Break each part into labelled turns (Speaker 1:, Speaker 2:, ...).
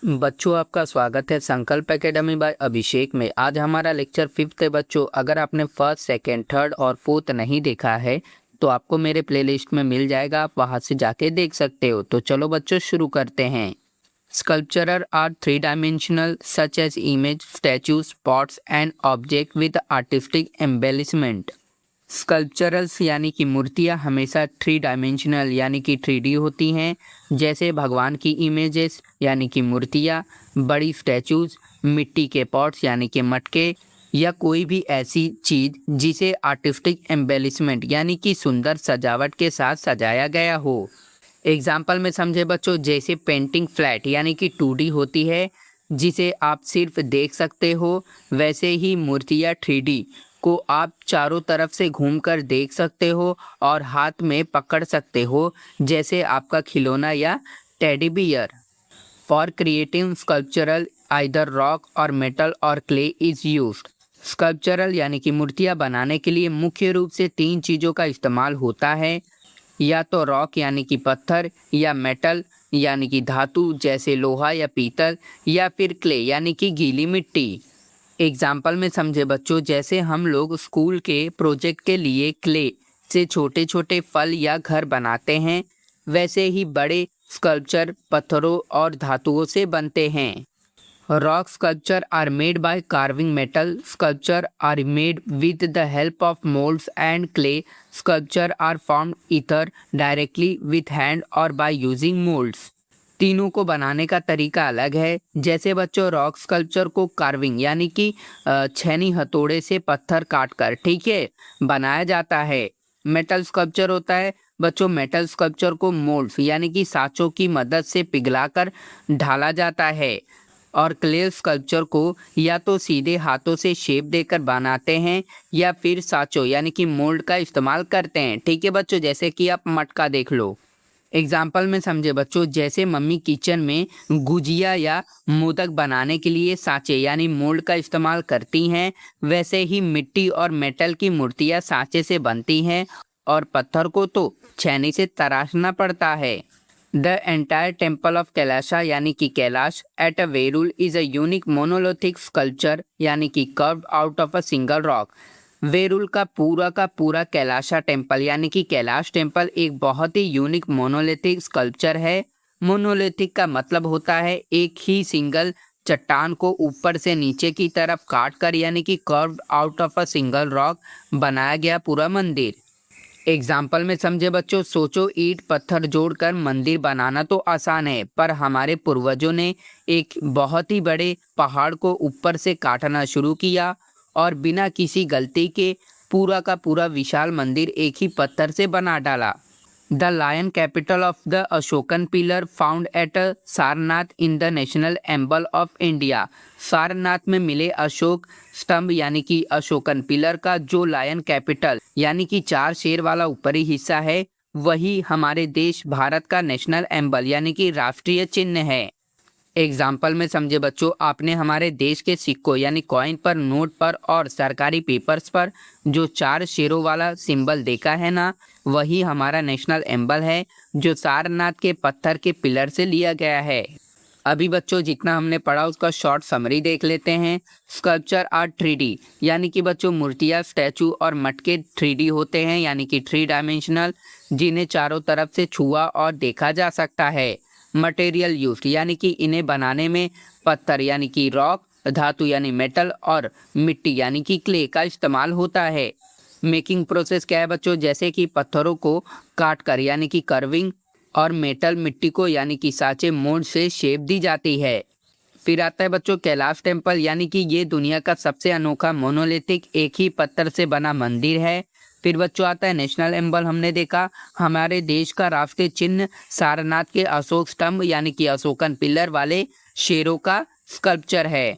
Speaker 1: बच्चों, आपका स्वागत है संकल्प एकेडमी बाय अभिषेक में। आज हमारा लेक्चर 5th है बच्चों। अगर आपने फर्स्ट, सेकंड, थर्ड और फोर्थ नहीं देखा है तो आपको मेरे प्लेलिस्ट में मिल जाएगा, आप वहां से जाके देख सकते हो। तो चलो बच्चों शुरू करते हैं। Sculptural are three dimensional such as image, statues, pots and object with artistic embellishment. Sculpturals यानी कि मूर्तियाँ हमेशा थ्री डायमेंशनल यानी कि 3D होती हैं, जैसे भगवान की इमेजेस यानी कि मूर्तियाँ, बड़ी स्टैचूज, मिट्टी के पॉट्स यानी कि मटके, या कोई भी ऐसी चीज़ जिसे आर्टिस्टिक एम्बेलिशमेंट यानी कि सुंदर सजावट के साथ सजाया गया हो। एग्जाम्पल में समझे बच्चों, जैसे पेंटिंग फ्लैट यानी कि 2D होती है जिसे आप सिर्फ देख सकते हो, वैसे ही मूर्तियाँ 3D को आप चारों तरफ से घूमकर देख सकते हो और हाथ में पकड़ सकते हो, जैसे आपका खिलौना या teddy bear. For creating sculptural either rock और मेटल और क्ले इज यूज्ड। स्कल्पचरल यानी कि मूर्तियाँ बनाने के लिए मुख्य रूप से 3 चीज़ों का इस्तेमाल होता है, या तो रॉक यानी कि पत्थर, या मेटल यानी कि धातु जैसे लोहा या पीतल, या फिर क्ले यानी कि गीली मिट्टी। एग्जाम्पल में समझे बच्चों, जैसे हम लोग स्कूल के प्रोजेक्ट के लिए क्ले से छोटे छोटे फल या घर बनाते हैं, वैसे ही बड़े स्कल्पचर पत्थरों और धातुओं से बनते हैं। Rock sculpture are made by carving, metal sculpture are made with the help of moulds and clay sculpture are formed either directly with hand or by using moulds. तीनों को बनाने का तरीका अलग है। जैसे बच्चों, रॉक स्कल्पचर को कार्विंग यानी कि छेनी हथौड़े से पत्थर काटकर, ठीक है, बनाया जाता है। मेटल स्कल्पचर होता है बच्चों, मेटल स्कल्पचर को मोल्ड्स यानी कि साँचों की मदद से पिघलाकर ढाला जाता है। और क्ले स्कल्पचर को या तो सीधे हाथों से शेप देकर बनाते हैं या फिर साँचों यानी कि मोल्ड का इस्तेमाल करते हैं, ठीक है बच्चों। जैसे कि आप मटका देख लो। एग्जाम्पल में समझे बच्चों, जैसे मम्मी किचन में गुजिया या मोदक बनाने के लिए सांचे यानी मोल्ड का इस्तेमाल करती हैं, वैसे ही मिट्टी और मेटल की मूर्तियाँ सांचे से बनती हैं और पत्थर को तो छेनी से तराशना पड़ता है। The entire temple of Kailasa यानी कि Kailash at a Verul is a unique monolithic sculpture यानी कि curved out of a single rock. Verul का पूरा कैलाशा टेम्पल यानी कि कैलाश टेम्पल एक बहुत ही यूनिक मोनोलिथिक स्कल्पचर है। मोनोलिथिक का मतलब होता है एक ही सिंगल चट्टान को ऊपर से नीचे की तरफ काट कर यानी कि curved out of a single rock बनाया गया पूरा मंदिर। एग्जाम्पल में समझे बच्चों, सोचो ईंट पत्थर जोड़कर मंदिर बनाना तो आसान है, पर हमारे पूर्वजों ने एक बहुत ही बड़े पहाड़ को ऊपर से काटना शुरू किया और बिना किसी गलती के पूरा का पूरा विशाल मंदिर एक ही पत्थर से बना डाला। The lion capital of the Ashokan pillar found at Sarnath in the national emblem of India. Sarnath में मिले अशोक स्तंभ यानी कि अशोकन पिलर का जो लायन कैपिटल यानी कि 4 शेर वाला ऊपरी हिस्सा है, वही हमारे देश भारत का नेशनल एम्बल यानी कि राष्ट्रीय चिन्ह है। एग्जाम्पल में समझे बच्चों, आपने हमारे देश के सिक्कों यानी कॉइन पर, नोट पर और सरकारी पेपर्स पर जो 4 शेरों वाला सिंबल देखा है ना, वही हमारा नेशनल एम्बल है जो सारनाथ के पत्थर के पिलर से लिया गया है। अभी बच्चों जितना हमने पढ़ा उसका शॉर्ट समरी देख लेते हैं। स्कल्पचर आर 3D यानी कि बच्चों मूर्तियाँ, स्टैचू और मटके 3D होते हैं यानी कि 3 डायमेंशनल, जिन्हें चारों तरफ से छुआ और देखा जा सकता है। मटेरियल यूज्ड यानी कि इन्हें बनाने में पत्थर यानी कि रॉक, धातु यानी मेटल और मिट्टी यानी कि क्ले का इस्तेमाल होता है। मेकिंग प्रोसेस क्या है बच्चों, जैसे कि पत्थरों को काट कर यानी कि कर्विंग और मेटल मिट्टी को यानी कि साँचे मोल्ड से शेप दी जाती है। फिर आता है बच्चों कैलाश टेम्पल यानी कि ये दुनिया का सबसे अनोखा मोनोलिथिक एक ही पत्थर से बना मंदिर है। फिर बच्चों आता है नेशनल एम्बल, हमने देखा हमारे देश का राष्ट्रीय चिन्ह सारनाथ के अशोक स्तंभ यानी कि अशोकन पिलर वाले शेरों का स्कल्पचर है।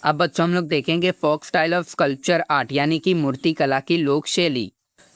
Speaker 1: अब बच्चों हम लोग देखेंगे folk style of sculpture art यानी कि मूर्ति कला की लोक शैली।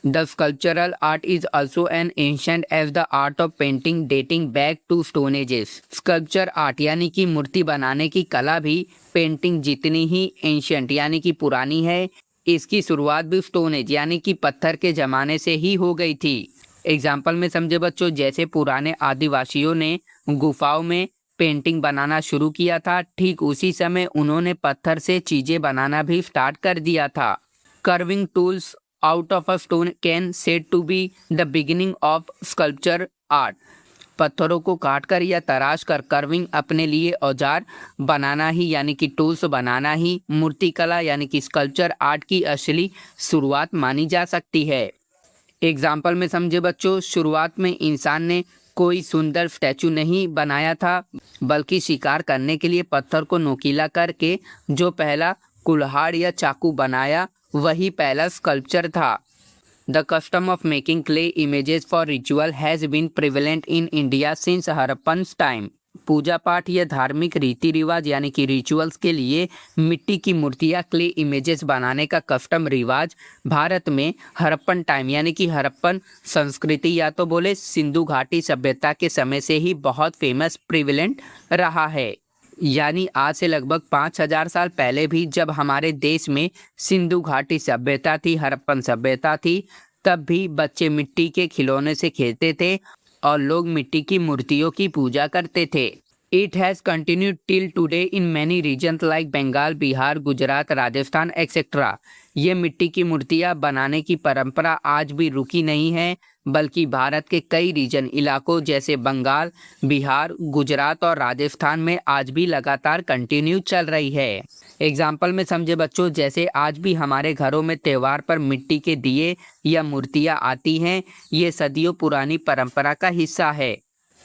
Speaker 1: The sculptural art is also an ancient as the art of painting dating back to stone ages. Sculpture art यानी कि मूर्ति बनाने की कला भी पेंटिंग जितनी ही एंशंट यानी कि पुरानी है। इसकी शुरुआत भी स्टोन एज यानी कि पत्थर के ज़माने से ही हो गई थी। एग्जाम्पल में समझे बच्चों, जैसे पुराने आदिवासियों ने गुफाओं में पेंटिंग बनाना शुरू किया था, ठीक उसी समय उन्होंने पत्थर से चीजें बनाना भी स्टार्ट कर दिया था। Carving tools out of a stone can said to be the beginning of sculpture art. पत्थरों को काट कर या तराश कर कर्विंग अपने लिए औजार बनाना ही यानी कि टूल्स बनाना ही मूर्तिकला यानी कि स्कल्पचर आर्ट की असली शुरुआत मानी जा सकती है। एग्जाम्पल में समझे बच्चों, शुरुआत में इंसान ने कोई सुंदर स्टैचू नहीं बनाया था, बल्कि शिकार करने के लिए पत्थर को नोकीला करके जो पहला कुल्हाड़ या चाकू बनाया वही पहला स्कल्पचर था। The custom of making clay images for ritual has been prevalent in India since Harappan's time. पूजा पाठ या धार्मिक रीति रिवाज यानी कि रिचुअल्स के लिए मिट्टी की मूर्तियाँ क्ले इमेजेस बनाने का कस्टम रिवाज भारत में हड़प्पन टाइम यानी कि हड़प्पन संस्कृति या तो बोले सिंधु घाटी सभ्यता के समय से ही बहुत फेमस प्रिविलेंट रहा है। यानी आज से लगभग 5000 साल पहले भी जब हमारे देश में सिंधु घाटी सभ्यता थी, हड़प्पन सभ्यता थी, तब भी बच्चे मिट्टी के खिलौने से खेलते थे और लोग मिट्टी की मूर्तियों की पूजा करते थे। It has continued till today in many regions like Bengal, Bihar, Gujarat, Rajasthan etcetera. ये मिट्टी की मूर्तियाँ बनाने की परंपरा आज भी रुकी नहीं है, बल्कि भारत के कई रीजन इलाकों जैसे बंगाल, बिहार, गुजरात और राजस्थान में आज भी लगातार कंटिन्यू चल रही है। एग्जाम्पल में समझे बच्चों, जैसे आज भी हमारे घरों में त्यौहार पर मिट्टी के दिए या मूर्तियाँ आती हैं, ये सदियों पुरानी परंपरा का हिस्सा है।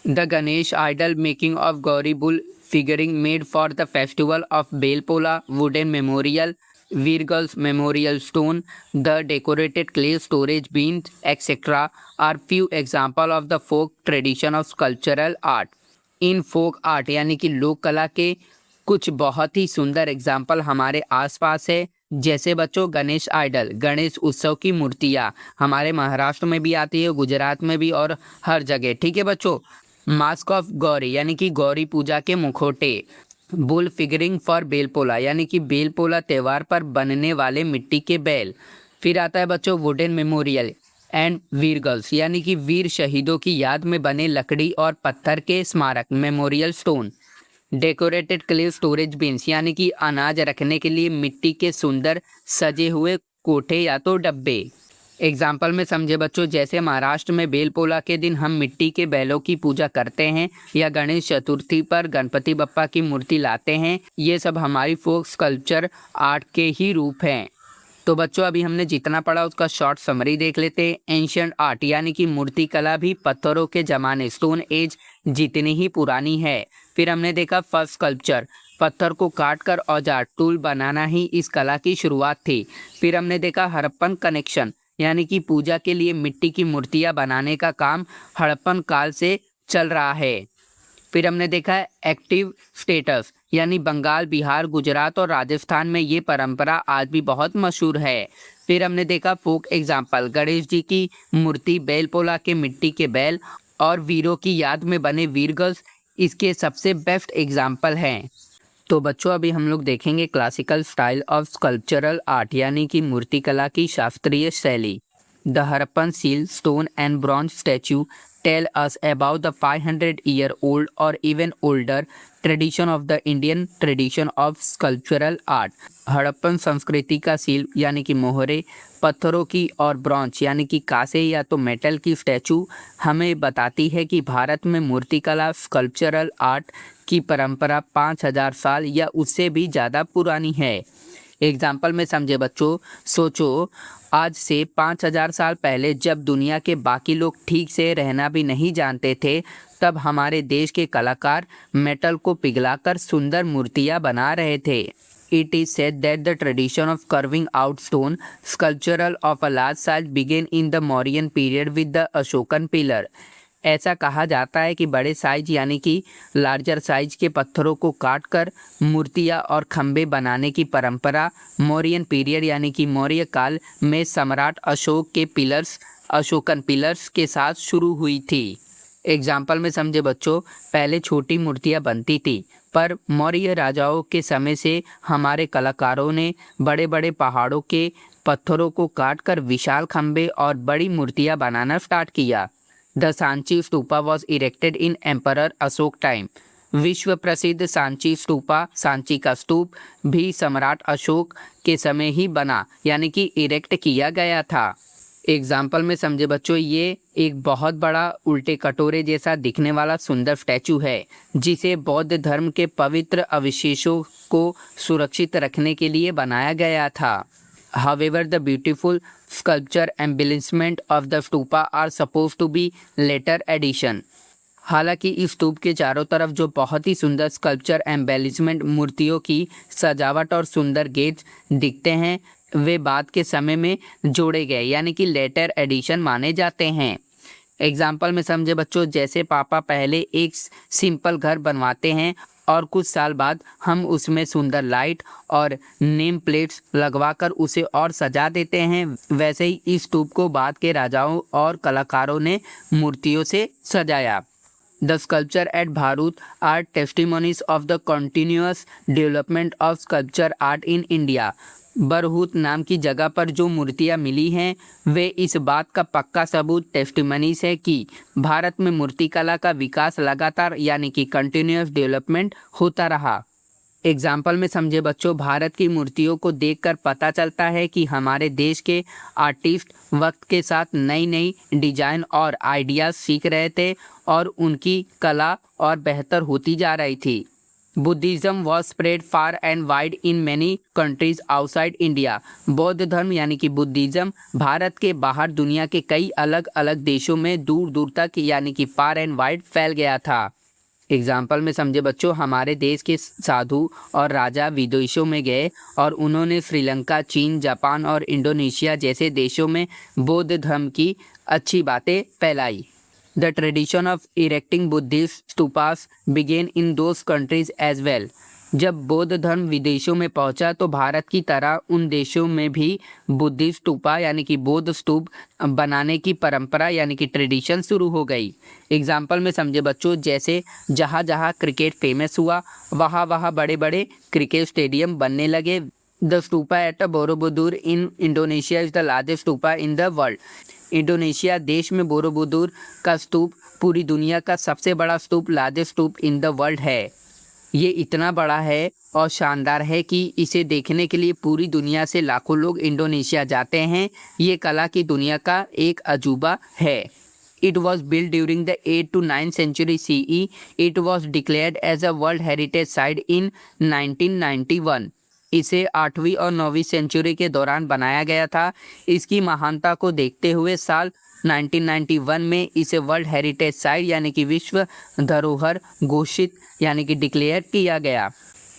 Speaker 1: The Ganesh idol making of Gauri bull figuring made for the festival of Bailpola, wooden memorial, Virgil's memorial stone, the decorated clay storage bins, etc. are few examples of the folk tradition of sculptural art. In folk art यानी कि लोक कला के कुछ बहुत ही सुंदर example हमारे आसपास है। जैसे बच्चों गणेश आइडल, गणेश उत्सव की मूर्तियाँ हमारे महाराष्ट्र में भी आती है, गुजरात में भी और हर जगह। ठीक है बच्चों। मास्क ऑफ गौरी यानी कि गौरी पूजा के मुखौटे, बुल फिगरिंग फॉर बेलपोला यानी कि बेलपोला त्यौहार पर बनने वाले मिट्टी के बैल। फिर आता है बच्चों वुडन मेमोरियल एंड वीरगल्स यानी कि वीर शहीदों की याद में बने लकड़ी और पत्थर के स्मारक memorial stone. Decorated clay storage beans यानी कि अनाज रखने के लिए मिट्टी के सुंदर सजे हुए कोठे या तो डब्बे। एग्जाम्पल में समझे बच्चों, जैसे महाराष्ट्र में बेलपोला के दिन हम मिट्टी के बैलों की पूजा करते हैं या गणेश चतुर्थी पर गणपति बप्पा की मूर्ति लाते हैं, ये सब हमारी फोक स्कल्पचर आर्ट के ही रूप हैं। तो बच्चों अभी हमने जितना पढ़ा उसका शॉर्ट समरी देख लेते हैं। एंशिएंट आर्ट यानी कि मूर्ति कला भी पत्थरों के ज़माने स्टोन एज जितनी ही पुरानी है। फिर हमने देखा फर्स्ट स्कल्पचर, पत्थर को काट कर औजार टूल बनाना ही इस कला की शुरुआत थी। फिर हमने देखा हड़प्पन कनेक्शन यानी कि पूजा के लिए मिट्टी की मूर्तियाँ बनाने का काम हड़प्पन काल से चल रहा है। फिर हमने देखा है एक्टिव स्टेटस यानी बंगाल, बिहार, गुजरात और राजस्थान में ये परंपरा आज भी बहुत मशहूर है। फिर हमने देखा फोक एग्जाम्पल, गणेश जी की मूर्ति, बेलपोला के मिट्टी के बैल और वीरों की याद में बने वीरगल्स इसके सबसे बेस्ट एग्जाम्पल हैं। तो बच्चों अभी हम लोग देखेंगे classical style of sculptural art यानी कि मूर्तिकला की शास्त्रीय शैली। The Harappan seal stone and bronze statue tell us about the 500-year-old or even older tradition of the Indian tradition of sculptural art. Harappan संस्कृति का सील यानी कि मोहरे, पत्थरों की और ब्रॉन्ज यानी कि कांसे या तो मेटल की स्टैचू हमें बताती है कि भारत में मूर्तिकला स्कल्पचरल आर्ट की परंपरा 5000 साल या उससे भी ज़्यादा पुरानी है। एग्जाम्पल में समझे बच्चों, सोचो आज से 5000 साल पहले जब दुनिया के बाकी लोग ठीक से रहना भी नहीं जानते थे, तब हमारे देश के कलाकार मेटल को पिघलाकर सुंदर मूर्तियाँ बना रहे थे। It is said that the tradition of carving out stone sculptural of a large size began in the Mauryan period with the Ashokan pillar. ऐसा कहा जाता है कि बड़े साइज यानी कि लार्जर साइज के पत्थरों को काटकर मूर्तियाँ और खंबे बनाने की परंपरा मौर्यन पीरियड यानी कि मौर्य काल में सम्राट अशोक के पिलर्स, अशोकन पिलर्स के साथ शुरू हुई थी। एग्जाम्पल में समझे बच्चों, पहले छोटी मूर्तियाँ बनती थी, पर मौर्य राजाओं के समय से हमारे कलाकारों ने बड़े बड़े पहाड़ों के पत्थरों को काटकर विशाल खंबे और बड़ी मूर्तियाँ बनाना स्टार्ट किया। The Sanchi stupa was erected in emperor Ashok time. विश्व प्रसिद्ध सांची स्तूपा, सांची का स्तूप भी सम्राट अशोक के समय ही बना यानी कि इरेक्ट किया गया था। एग्जाम्पल में समझे बच्चों, ये एक बहुत बड़ा उल्टे कटोरे जैसा दिखने वाला सुंदर स्टैचू है जिसे बौद्ध धर्म के पवित्र अवशेषों को सुरक्षित रखने के लिए बनाया गया था। However, the beautiful sculpture embellishment of the stupa are supposed to be later addition. हालांकि इस स्तूप के चारों तरफ जो बहुत ही सुंदर स्कल्पचर एम्बेलिशमेंट, मूर्तियों की सजावट और सुंदर गेट्स दिखते हैं, वे बाद के समय में जोड़े गए यानी कि लेटर एडिशन माने जाते हैं। एग्जाम्पल में समझे बच्चों, जैसे पापा पहले एक सिंपल घर बनवाते हैं और कुछ साल बाद हम उसमें सुंदर लाइट और नेम प्लेट्स लगवाकर उसे और सजा देते हैं, वैसे ही इस स्तूप को बाद के राजाओं और कलाकारों ने मूर्तियों से सजाया। The sculpture at Bharut are testimonies of the continuous development of sculpture art in India. Bharhut नाम की जगह पर जो मूर्तियाँ मिली हैं वे इस बात का पक्का सबूत टेस्टिमनीज है कि भारत में मूर्तिकला का विकास लगातार यानी कि कंटिन्यूअस डेवलपमेंट होता रहा। एग्जाम्पल में समझे बच्चों, भारत की मूर्तियों को देखकर पता चलता है कि हमारे देश के आर्टिस्ट वक्त के साथ नई नई डिजाइन और आइडियाज सीख रहे थे और उनकी कला और बेहतर होती जा रही थी। Buddhism was spread far and wide in many countries outside India. बौद्ध धर्म यानी कि बुद्धिज़्म भारत के बाहर दुनिया के कई अलग अलग देशों में दूर दूर तक यानी कि फार एंड वाइड फैल गया था। एग्जाम्पल में समझे बच्चों, हमारे देश के साधु और राजा विदेशों में गए और उन्होंने श्रीलंका, चीन, जापान और इंडोनेशिया जैसे देशों में बौद्ध धर्म की अच्छी बातें फैलाई। The tradition of erecting Buddhist stupas began in those countries as well. जब बौद्ध धर्म विदेशों में पहुंचा तो भारत की तरह उन देशों में भी बुद्धिस्ट स्तूपा यानी कि बौद्ध स्तूप बनाने की परंपरा यानी कि ट्रेडिशन शुरू हो गई। एग्जाम्पल में समझे बच्चों, जैसे जहाँ जहाँ क्रिकेट फेमस हुआ वहाँ वहाँ बड़े बड़े क्रिकेट स्टेडियम बनने लगे। The stupa at Borobudur in Indonesia is the largest stupa in the world. Indonesia देश में बोरोबुदुर का स्तूप पूरी दुनिया का सबसे बड़ा स्तूप, largest stupa in the world है। ये इतना बड़ा है और शानदार है कि इसे देखने के लिए पूरी दुनिया से लाखों लोग इंडोनेशिया जाते हैं। ये कला की दुनिया का एक अजूबा है। It was built during the 8th to 9th century CE. It was declared as a World Heritage Site in 1991. इसे 8वीं और 9वीं सेंचुरी के दौरान बनाया गया था। इसकी महानता को देखते हुए साल 1991 में इसे वर्ल्ड हेरिटेज साइट यानी कि विश्व धरोहर घोषित यानी कि डिक्लेयर किया गया।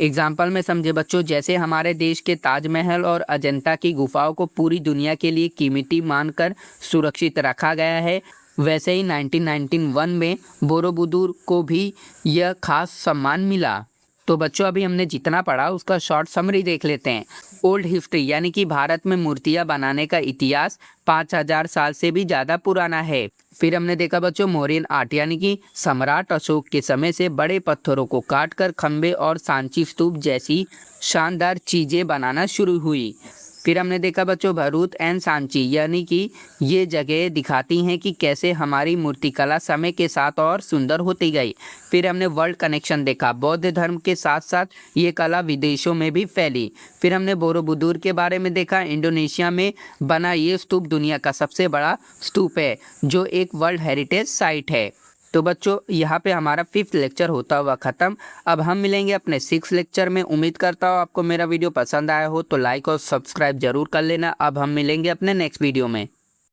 Speaker 1: एग्जाम्पल में समझे बच्चों, जैसे हमारे देश के ताजमहल और अजंता की गुफाओं को पूरी दुनिया के लिए कीमती मानकर सुरक्षित रखा गया है, वैसे ही 1991 में बोरोबुदुर को भी यह खास सम्मान मिला। तो बच्चों, अभी हमने जितना पढ़ा उसका शॉर्ट समरी देख लेते हैं। ओल्ड हिस्ट्री यानी कि भारत में मूर्तियां बनाने का इतिहास 5000 साल से भी ज़्यादा पुराना है। फिर हमने देखा बच्चों मौर्यन आर्ट यानी कि सम्राट अशोक के समय से बड़े पत्थरों को काटकर खंबे और सांची स्तूप जैसी शानदार चीज़ें बनाना शुरू हुई। फिर हमने देखा बच्चों भरूच एंड सांची यानी कि ये जगह दिखाती हैं कि कैसे हमारी मूर्तिकला समय के साथ और सुंदर होती गई। फिर हमने वर्ल्ड कनेक्शन देखा, बौद्ध धर्म के साथ साथ ये कला विदेशों में भी फैली। फिर हमने बोरोबुदुर के बारे में देखा, इंडोनेशिया में बना ये स्तूप दुनिया का सबसे बड़ा स्तूप है जो एक वर्ल्ड हेरिटेज साइट है। तो बच्चों यहाँ पे हमारा 5th लेक्चर होता हुआ ख़त्म। अब हम मिलेंगे अपने 6th लेक्चर में। उम्मीद करता हूँ आपको मेरा वीडियो पसंद आया हो तो लाइक और सब्सक्राइब जरूर कर लेना। अब हम मिलेंगे अपने नेक्स्ट वीडियो में।